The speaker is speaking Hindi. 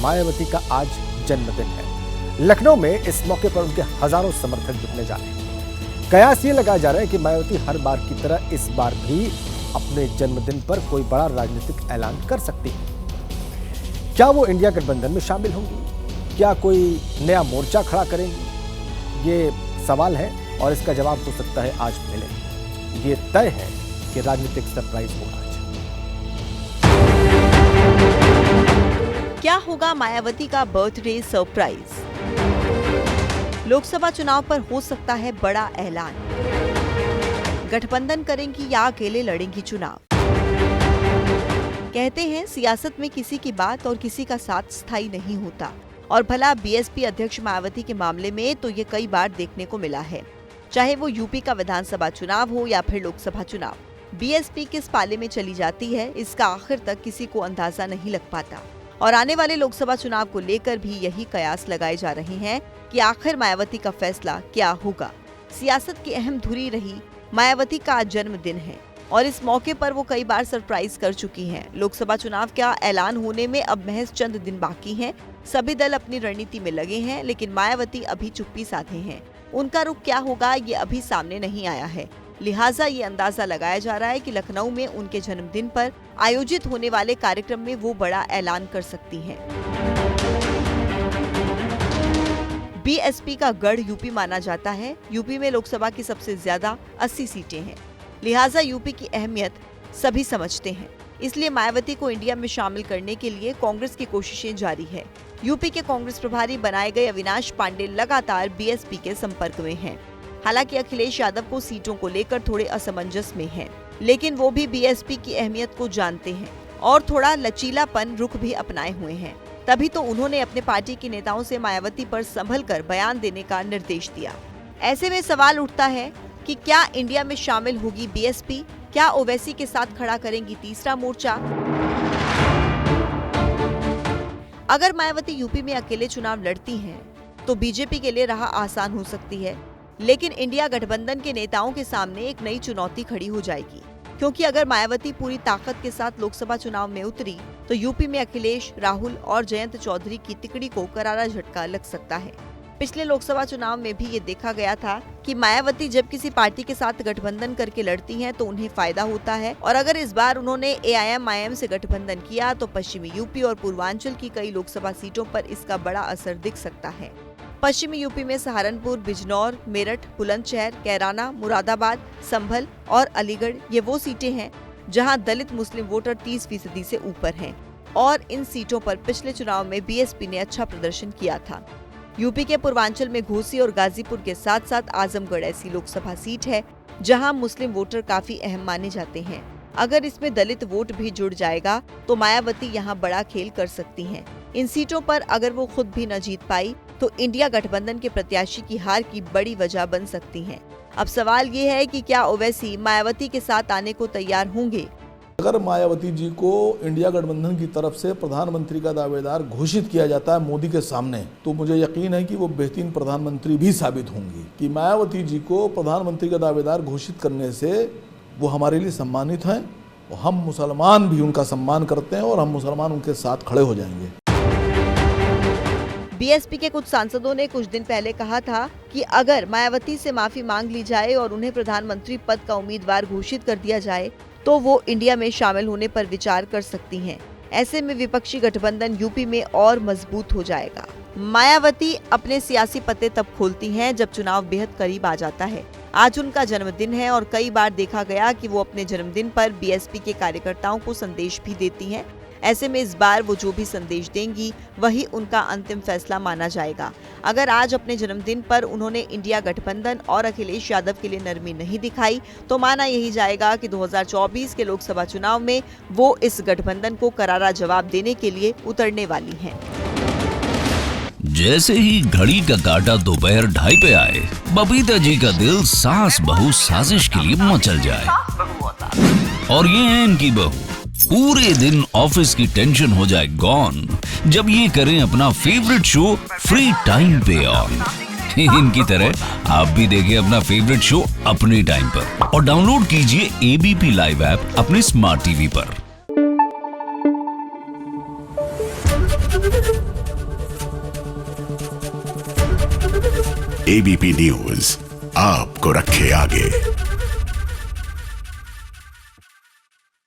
मायावती का आज जन्मदिन है। लखनऊ में इस मौके पर उनके हजारों समर्थक जुटने जा रहे हैं। कयास ये लगाया जा रहा है कि मायावती हर बार की तरह इस बार भी अपने जन्मदिन पर कोई बड़ा राजनीतिक ऐलान कर सकती है। क्या वो इंडिया गठबंधन में शामिल होंगी? क्या कोई नया मोर्चा खड़ा करेंगी? ये सवाल है और इसका जवाब हो सकता है आज मिले। ये तय है कि राजनीतिक सरप्राइज होगा आज। क्या होगा मायावती का बर्थडे सरप्राइज? लोकसभा चुनाव पर हो सकता है बड़ा ऐलान। गठबंधन करेंगी या अकेले लड़ेंगी चुनाव? कहते हैं सियासत में किसी की बात और किसी का साथ स्थायी नहीं होता, और भला बीएसपी अध्यक्ष मायावती के मामले में तो ये कई बार देखने को मिला है। चाहे वो यूपी का विधानसभा चुनाव हो या फिर लोकसभा चुनाव, बीएसपी किस पाले में चली जाती है इसका आखिर तक किसी को अंदाजा नहीं लग पाता। और आने वाले लोकसभा चुनाव को लेकर भी यही कयास लगाए जा रहे हैं कि आखिर मायावती का फैसला क्या होगा। सियासत की अहम धुरी रही मायावती का आज जन्मदिन है और इस मौके पर वो कई बार सरप्राइज कर चुकी हैं। लोकसभा चुनाव का ऐलान होने में अब महज चंद दिन बाकी हैं। सभी दल अपनी रणनीति में लगे हैं, लेकिन मायावती अभी चुप्पी साधे हैं। उनका रुख क्या होगा ये अभी सामने नहीं आया है। लिहाजा ये अंदाजा लगाया जा रहा है कि लखनऊ में उनके जन्मदिन पर आयोजित होने वाले कार्यक्रम में वो बड़ा ऐलान कर सकती हैं। बीएसपी का गढ़ यूपी माना जाता है। यूपी में लोकसभा की सबसे ज्यादा 80 सीटें हैं। लिहाजा यूपी की अहमियत सभी समझते हैं। इसलिए मायावती को इंडिया में शामिल करने के लिए कांग्रेस की कोशिशें जारी है। यूपी के कांग्रेस प्रभारी बनाए गए अविनाश पांडे लगातार बीएसपी के संपर्क में हैं। हालांकि अखिलेश यादव को सीटों को लेकर थोड़े असमंजस में हैं, लेकिन वो भी बीएसपी की अहमियत को जानते हैं और थोड़ा लचीलापन रुख भी अपनाए हुए हैं। तभी तो उन्होंने अपने पार्टी के नेताओं से मायावती पर संभल कर बयान देने का निर्देश दिया। ऐसे में सवाल उठता है कि क्या इंडिया में शामिल होगी बीएसपी? क्या ओवैसी के साथ खड़ा करेंगी तीसरा मोर्चा? अगर मायावती यूपी में अकेले चुनाव लड़ती हैं, तो बीजेपी के लिए राह आसान हो सकती है, लेकिन इंडिया गठबंधन के नेताओं के सामने एक नई चुनौती खड़ी हो जाएगी। क्योंकि अगर मायावती पूरी ताकत के साथ लोकसभा चुनाव में उतरी तो यूपी में अखिलेश, राहुल और जयंत चौधरी की तिकड़ी को करारा झटका लग सकता है। पिछले लोकसभा चुनाव में भी ये देखा गया था कि मायावती जब किसी पार्टी के साथ गठबंधन करके लड़ती हैं तो उन्हें फायदा होता है, और अगर इस बार उन्होंने एआईएमआईएम से गठबंधन किया तो पश्चिमी यूपी और पूर्वांचल की कई लोकसभा सीटों पर इसका बड़ा असर दिख सकता है। पश्चिमी यूपी में सहारनपुर, बिजनौर, मेरठ, बुलंदशहर, कैराना, मुरादाबाद, संभल और अलीगढ़ ये वो सीटें हैं जहां दलित मुस्लिम वोटर 30% से ऊपर हैं, और इन सीटों पर पिछले चुनाव में बीएसपी ने अच्छा प्रदर्शन किया था। यूपी के पूर्वांचल में घोसी और गाजीपुर के साथ साथ आजमगढ़ ऐसी लोकसभा सीट है जहां मुस्लिम वोटर काफी अहम माने जाते हैं। अगर इसमें दलित वोट भी जुड़ जाएगा तो मायावती यहां बड़ा खेल कर सकती हैं। इन सीटों पर अगर वो खुद भी न जीत पाई तो इंडिया गठबंधन के प्रत्याशी की हार की बड़ी वजह बन सकती हैं। अब सवाल ये है कि क्या ओवैसी मायावती के साथ आने को तैयार होंगे? अगर मायावती जी को इंडिया गठबंधन की तरफ से प्रधानमंत्री का दावेदार घोषित किया जाता है मोदी के सामने, तो मुझे यकीन है कि वो बेहतरीन प्रधानमंत्री भी साबित होंगी। कि मायावती जी को प्रधानमंत्री का दावेदार घोषित करने से वो हमारे लिए सम्मानित हैं, और हम मुसलमान भी उनका सम्मान करते हैं और हम मुसलमान उनके साथ खड़े हो जाएंगे। बीएसपी के कुछ सांसदों ने कुछ दिन पहले कहा था कि अगर मायावती से माफी मांग ली जाए और उन्हें प्रधानमंत्री पद का उम्मीदवार घोषित कर दिया जाए तो वो इंडिया में शामिल होने पर विचार कर सकती हैं। ऐसे में विपक्षी गठबंधन यूपी में और मजबूत हो जाएगा। मायावती अपने सियासी पत्ते तब खोलती हैं जब चुनाव बेहद करीब आ जाता है। आज उनका जन्मदिन है और कई बार देखा गया कि वो अपने जन्मदिन पर बीएसपी के कार्यकर्ताओं को संदेश भी देती हैं। ऐसे में इस बार वो जो भी संदेश देंगी वही उनका अंतिम फैसला माना जाएगा। अगर आज अपने जन्मदिन पर उन्होंने इंडिया गठबंधन और अखिलेश यादव के लिए नरमी नहीं दिखाई तो माना यही जाएगा कि 2024 के लोकसभा चुनाव में वो इस गठबंधन को करारा जवाब देने के लिए उतरने वाली हैं। जैसे ही घड़ी का काटा दोपहर 2:30 पे आए, बबीता जी का दिल सास बहू साजिश के लिए मचल जाए। और ये है इनकी बहू, पूरे दिन ऑफिस की टेंशन हो जाए गॉन जब ये करें अपना फेवरेट शो फ्री टाइम पे ऑन। इनकी तरह आप भी देखिए अपना फेवरेट शो अपने टाइम पर और डाउनलोड कीजिए एबीपी लाइव ऐप अपने स्मार्ट टीवी पर। एबीपी न्यूज आपको रखे आगे।